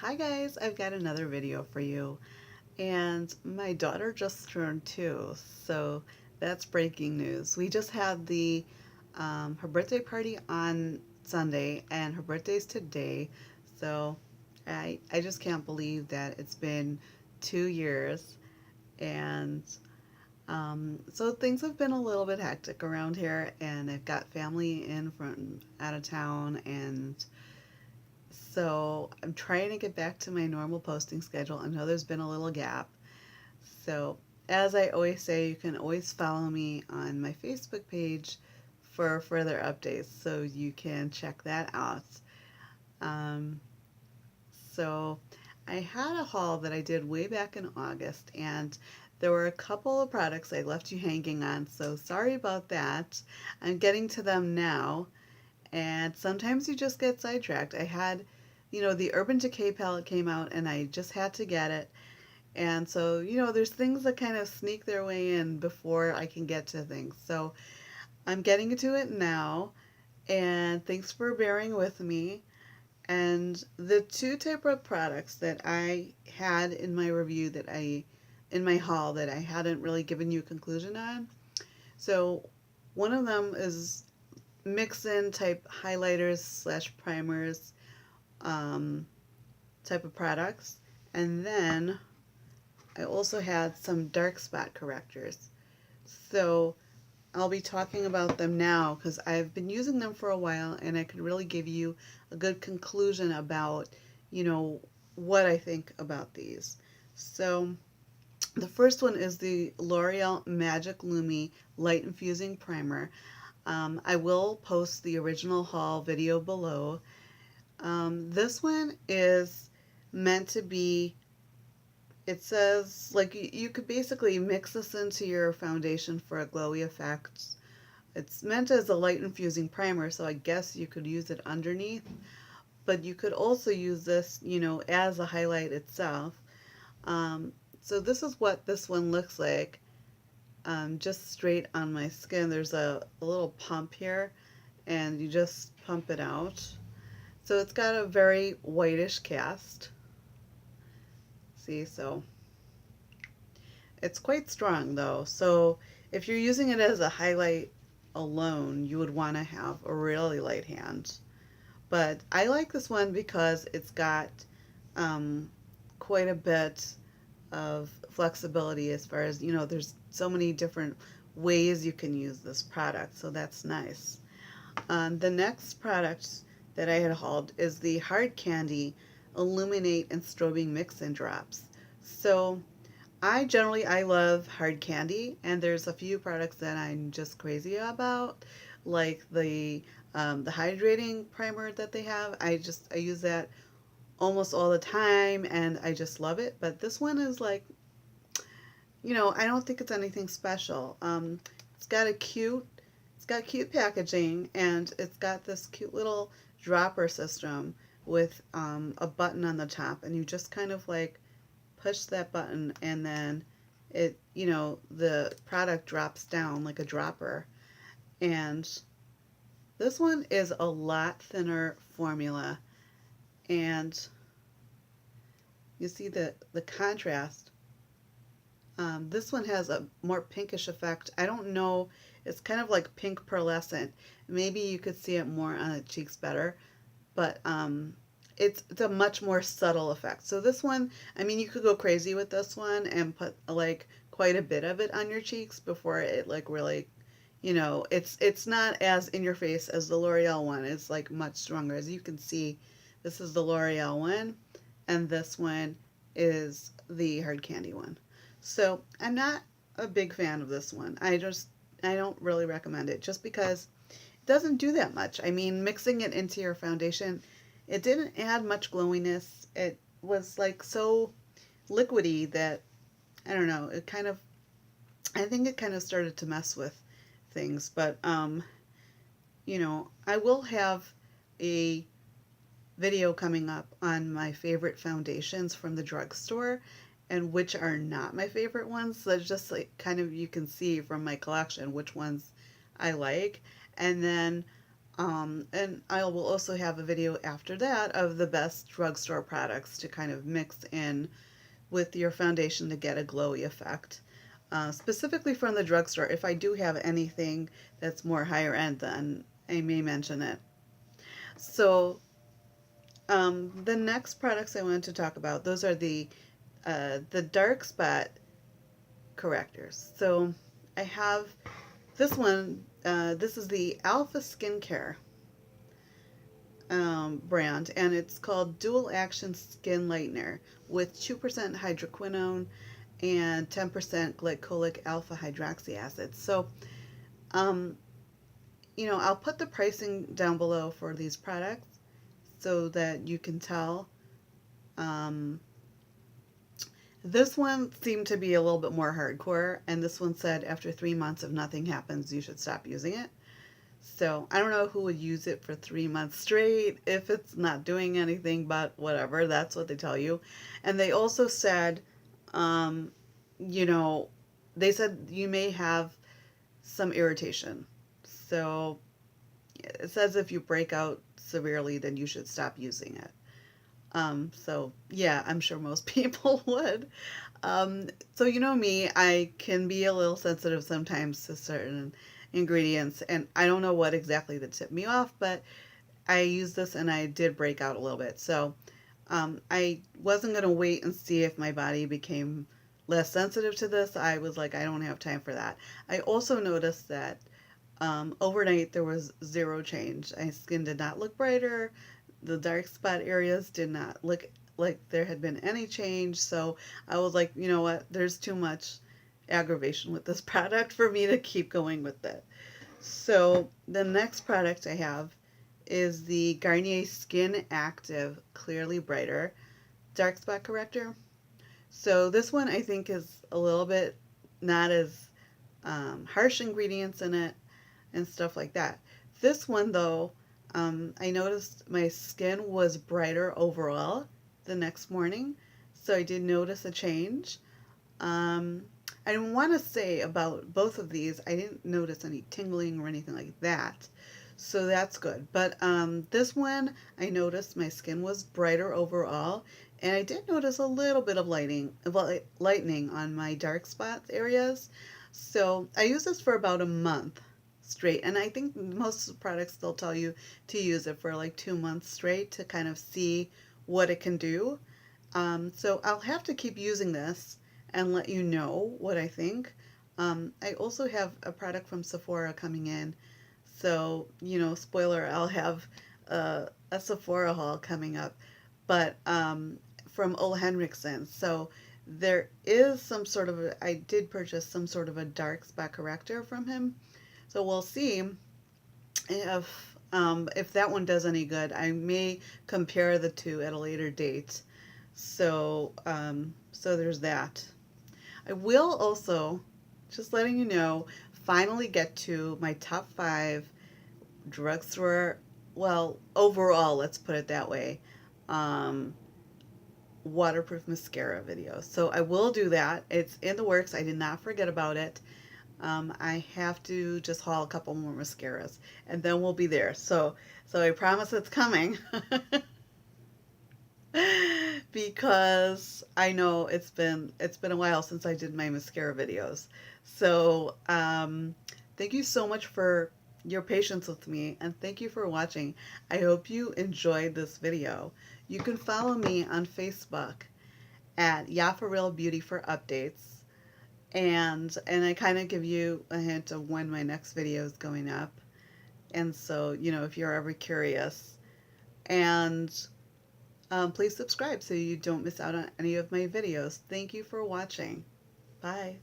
Hi guys, I've got another video for you. And my daughter just turned 2, so that's breaking news. We just had the her birthday party on Sunday, and her birthday's today. So I just can't believe that it's been 2 years, and so things have been a little bit hectic around here, and I've got family in from out of town, and so I'm trying to get back to my normal posting schedule. I know there's been a little gap. So as I always say, you can always follow me on my Facebook page for further updates, so you can check that out. Um, so I had a haul that I did way back in August, and there were a couple of products I left you hanging on, so sorry about that. I'm getting to them now, and sometimes you just get sidetracked. I had, the Urban Decay palette came out, and I just had to get it. And so, there's things that kind of sneak their way in before I can get to things. So I'm getting to it now, and thanks for bearing with me. And the two type of products that I had in my review in my haul that I hadn't really given you a conclusion on. So one of them is mix-in type highlighters slash primers um, type of products. And then I also had some dark spot correctors. So I'll be talking about them now because I've been using them for a while, and I could really give you a good conclusion about, you know, what I think about these. So the first one is the L'Oreal Magic Lumi Light Infusing Primer. I will post the original haul video below. This one is meant to be, it says, like, you could basically mix this into your foundation for a glowy effect. It's meant as a light infusing primer, so I guess you could use it underneath, but you could also use this, as a highlight itself. Um, so this is what this one looks like, just straight on my skin. There's a little pump here, and you just pump it out. So it's got a very whitish cast. See, so it's quite strong though. So if you're using it as a highlight alone, you would want to have a really light hand. But I like this one because it's got um, quite a bit of flexibility as far as, there's so many different ways you can use this product. So that's nice. The next product that I had hauled is the Hard Candy Illuminate and Strobing Mix-In Drops. So I love hard candy, and there's a few products that I'm just crazy about, like the hydrating primer that they have. I use that almost all the time, and I just love it. But this one is like, I don't think it's anything special. It's got it's got cute packaging, and it's got this cute little dropper system with a button on the top, and you just kind of like push that button, and then the product drops down like a dropper. And this one is a lot thinner formula, and you see the contrast. This one has a more pinkish effect. I don't know, it's kind of like pink pearlescent. Maybe you could see it more on the cheeks better, but it's a much more subtle effect. So this one, I mean, you could go crazy with this one and put like quite a bit of it on your cheeks before it like really, it's not as in your face as the L'Oreal one. It's like much stronger. As you can see, this is the L'Oreal one, and this one is the hard candy one. So I'm not a big fan of this one. I don't really recommend it just because it doesn't do that much. I mean, mixing it into your foundation, it didn't add much glowiness. It was like so liquidy that, I don't know, I think it kind of started to mess with things. But I will have a video coming up on my favorite foundations from the drugstore and which are not my favorite ones. So just like kind of, you can see from my collection which ones I like. And then And I will also have a video after that of the best drugstore products to kind of mix in with your foundation to get a glowy effect. Specifically from the drugstore, if I do have anything that's more higher end, then I may mention it. So the next products I wanted to talk about, those are the dark spot correctors. So I have this one. This is the Alpha Skincare brand, and it's called Dual Action Skin Lightener with 2% hydroquinone and 10% glycolic alpha hydroxy acid. So, um, I'll put the pricing down below for these products so that you can tell. Um, this one seemed to be a little bit more hardcore, and this one said after 3 months, if nothing happens, you should stop using it. So I don't know who would use it for 3 months straight if it's not doing anything, but whatever, that's what they tell you. And they also said, um, you know, they said you may have some irritation. So it says if you break out severely, then you should stop using it. So yeah, I'm sure most people would. So you know me, I can be a little sensitive sometimes to certain ingredients, and I don't know what exactly that tipped me off, but I used this and I did break out a little bit. So I wasn't going to wait and see if my body became less sensitive to this. I was like, I don't have time for that. I also noticed that overnight there was zero change. My skin did not look brighter. The dark spot areas did not look like there had been any change. So I was like, you know what? There's too much aggravation with this product for me to keep going with it. So the next product I have is the Garnier Skin Active Clearly Brighter Dark Spot Corrector. So this one I think is a little bit not as harsh ingredients in it and stuff like that. This one though, I noticed my skin was brighter overall the next morning, so I did notice a change. Um, I want to say about both of these, I didn't notice any tingling or anything like that. So that's good. But this one, I noticed my skin was brighter overall. And I did notice a little bit of lightening on my dark spots areas. So I used this for about a month straight. And I think most products, they'll tell you to use it for like 2 months straight to kind of see what it can do. So I'll have to keep using this and let you know what I think. I also have a product from Sephora coming in. So, spoiler, I'll have a Sephora haul coming up. But from Ole Henriksen. So there is some sort of I did purchase some sort of a dark spot corrector from him. So we'll see if that one does any good. I may compare the two at a later date. So there's that. I will also, just letting you know, finally get to my top 5 drugstore, well, overall, let's put it that way, um, waterproof mascara videos. So I will do that. It's in the works. I did not forget about it. I have to just haul a couple more mascaras, and then we'll be there. So I promise it's coming. Because I know it's been a while since I did my mascara videos. So thank you so much for your patience with me, and thank you for watching. I hope you enjoyed this video. You can follow me on Facebook at Yafaril Beauty for updates, and I kind of give you a hint of when my next video is going up. And so, if you're ever curious, and please subscribe so you don't miss out on any of my videos. Thank you for watching. Bye.